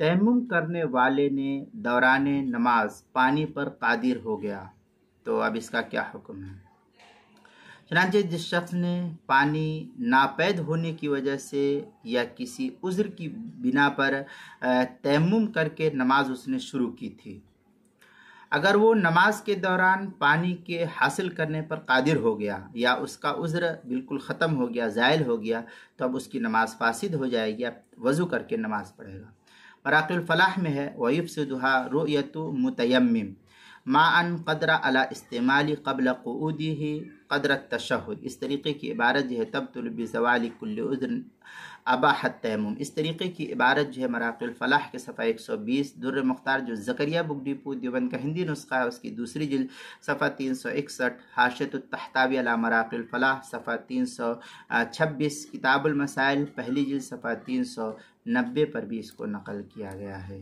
تیمم کرنے والے نے دوران نماز پانی پر قادر ہو گیا تو اب اس کا کیا حکم ہے؟ چنانچہ جس شخص نے پانی ناپید ہونے کی وجہ سے یا کسی عذر کی بنا پر تیمم کر کے نماز اس نے شروع کی تھی، اگر وہ نماز کے دوران پانی کے حاصل کرنے پر قادر ہو گیا یا اس کا عذر بالکل ختم ہو گیا، زائل ہو گیا، تو اب اس کی نماز فاسد ہو جائے گی، اب وضو کر کے نماز پڑھے گا۔ مراقی الفلاح میں ہے وَيُفْسِدُهَا رُؤْيَةُ مُتَيَمِّمٍ مَعًا قدر علی استعمال قبل قعودہ قدر التشہد۔ اس طریقے کی عبارت جو ہے تبطل بزوال کل عذر اباح التیمم، اس طریقے کی عبارت جو ہے مراقی الفلاح کے صفحہ 120، در مختار جو زکریا بک ڈپو دیوبند کا ہندی نسخہ ہے اس کی دوسری جلد صفحہ 361، حاشیۃ التحتاوی علی مراقی الفلاح صفحہ 326، کتاب المسائل پہلی جلد صفحہ 390 پر بھی اس کو نقل کیا گیا ہے۔